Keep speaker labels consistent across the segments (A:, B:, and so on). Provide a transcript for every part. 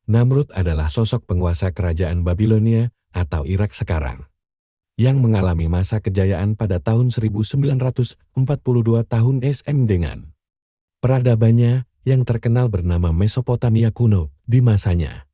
A: Namrud adalah sosok penguasa kerajaan Babilonia atau Irak sekarang, yang mengalami masa kejayaan pada tahun 1942 tahun SM dengan peradabannya yang terkenal bernama Mesopotamia kuno di masanya.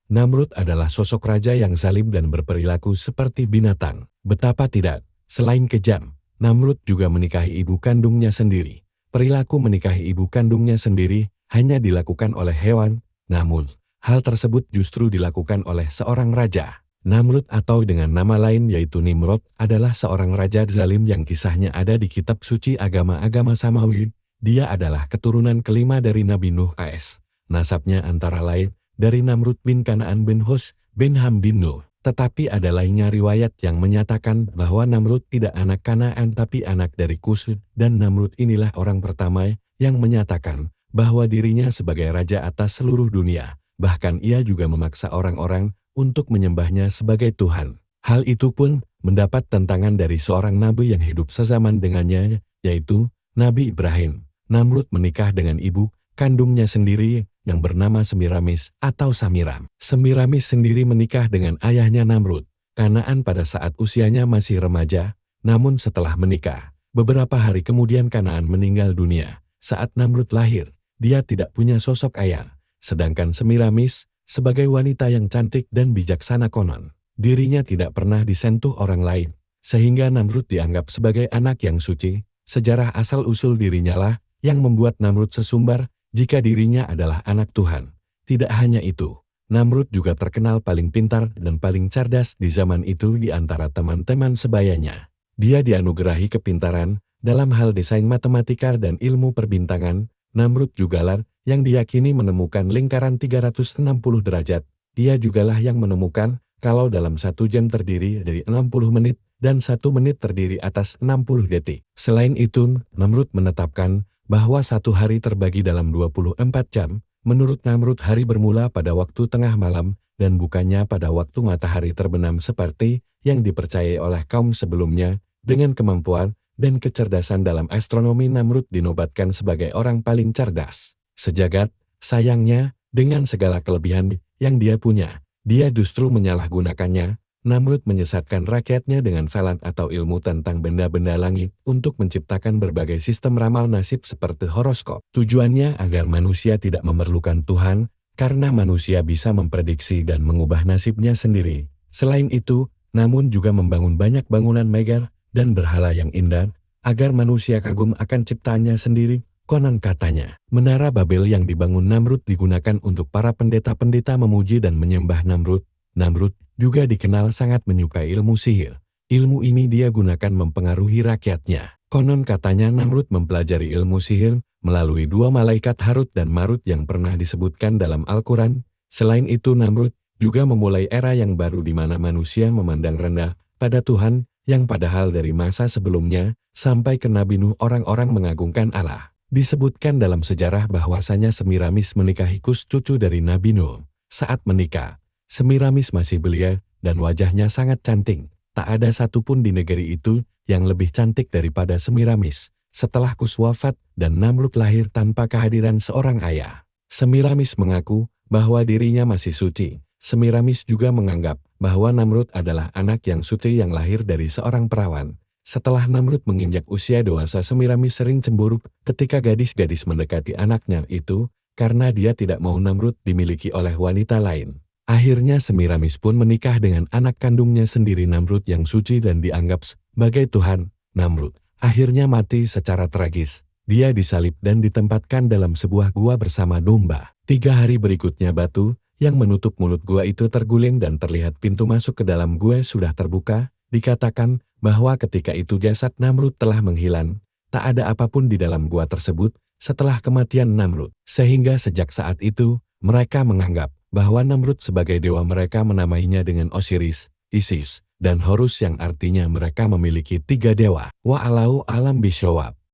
A: Namrud adalah sosok raja yang zalim dan berperilaku seperti binatang. Betapa tidak, selain kejam, Namrud juga menikahi ibu kandungnya sendiri. Perilaku menikahi ibu kandungnya sendiri hanya dilakukan oleh hewan, namun hal tersebut justru dilakukan oleh seorang raja. Namrud atau dengan nama lain yaitu Nimrod adalah seorang raja zalim yang kisahnya ada di kitab suci agama-agama Samawi. Dia adalah keturunan kelima dari Nabi Nuh AS. Nasabnya antara lain dari Namrud bin Kanaan bin Hus bin Ham bin Nuh. Tetapi ada lainnya riwayat yang menyatakan bahwa Namrud tidak anak Kanaan tapi anak dari Kus, dan Namrud inilah orang pertama yang menyatakan bahwa dirinya sebagai raja atas seluruh dunia. Bahkan ia juga memaksa orang-orang untuk menyembahnya sebagai Tuhan. Hal itu pun mendapat tentangan dari seorang nabi yang hidup sezaman dengannya, yaitu Nabi Ibrahim. Namrud menikah dengan ibu kandungnya sendiri yang bernama Semiramis atau Samiram. Semiramis sendiri menikah dengan ayahnya Namrud, Kanaan pada saat usianya masih remaja, namun setelah menikah, beberapa hari kemudian Kanaan meninggal dunia. Saat Namrud lahir, dia tidak punya sosok ayah, sedangkan Semiramis sebagai wanita yang cantik dan bijaksana konon, dirinya tidak pernah disentuh orang lain, sehingga Namrud dianggap sebagai anak yang suci. Sejarah asal-usul dirinya lah yang membuat Namrud sesumbar jika dirinya adalah anak Tuhan. Tidak hanya itu, Namrud juga terkenal paling pintar dan paling cerdas di zaman itu di antara teman-teman sebayanya. Dia dianugerahi kepintaran dalam hal desain matematika dan ilmu perbintangan. Namrud jugalah yang diyakini menemukan lingkaran 360 derajat. Dia jugalah yang menemukan kalau dalam 1 jam terdiri dari 60 menit dan 1 menit terdiri atas 60 detik. Selain itu, Namrud menetapkan bahwa 1 hari terbagi dalam 24 jam. Menurut Namrud, hari bermula pada waktu tengah malam dan bukannya pada waktu matahari terbenam seperti yang dipercayai oleh kaum sebelumnya. Dengan kemampuan dan kecerdasan dalam astronomi, Namrud dinobatkan sebagai orang paling cerdas sejagat. Sayangnya, dengan segala kelebihan yang dia punya, dia justru menyalahgunakannya. Namrud menyesatkan rakyatnya dengan falat atau ilmu tentang benda-benda langit untuk menciptakan berbagai sistem ramal nasib seperti horoskop. Tujuannya agar manusia tidak memerlukan Tuhan, karena manusia bisa memprediksi dan mengubah nasibnya sendiri. Selain itu, namun juga membangun banyak bangunan megah dan berhala yang indah, agar manusia kagum akan ciptaannya sendiri. Konon katanya, Menara Babel yang dibangun Namrud digunakan untuk para pendeta-pendeta memuji dan menyembah Namrud. Namrud juga dikenal sangat menyukai ilmu sihir. Ilmu ini dia gunakan mempengaruhi rakyatnya. Konon katanya Namrud mempelajari ilmu sihir melalui 2 malaikat Harut dan Marut yang pernah disebutkan dalam Al-Quran. Selain itu, Namrud juga memulai era yang baru di mana manusia memandang rendah pada Tuhan, yang padahal dari masa sebelumnya sampai ke Nabi Nuh orang-orang mengagungkan Allah. Disebutkan dalam sejarah bahwasanya Semiramis menikahi Kus, cucu dari Nabi Nuh. Saat menikah, Semiramis masih belia dan wajahnya sangat cantik. Tak ada satupun di negeri itu yang lebih cantik daripada Semiramis. Setelah Kus wafat dan Namrud lahir tanpa kehadiran seorang ayah, Semiramis mengaku bahwa dirinya masih suci. Semiramis juga menganggap bahwa Namrud adalah anak yang suci yang lahir dari seorang perawan. Setelah Namrud menginjak usia dewasa, Semiramis sering cemburu ketika gadis-gadis mendekati anaknya itu, karena dia tidak mau Namrud dimiliki oleh wanita lain. Akhirnya Semiramis pun menikah dengan anak kandungnya sendiri, Namrud yang suci dan dianggap sebagai Tuhan. Namrud akhirnya mati secara tragis. Dia disalib dan ditempatkan dalam sebuah gua bersama domba. 3 hari berikutnya batu yang menutup mulut gua itu terguling dan terlihat pintu masuk ke dalam gua sudah terbuka. Dikatakan bahwa ketika itu jasad Namrud telah menghilang. Tak ada apapun di dalam gua tersebut setelah kematian Namrud. Sehingga sejak saat itu, mereka menganggap bahwa Namrud sebagai dewa. Mereka menamainya dengan Osiris, Isis, dan Horus yang artinya mereka memiliki 3 dewa. Wa'allahu a'lam bishawab.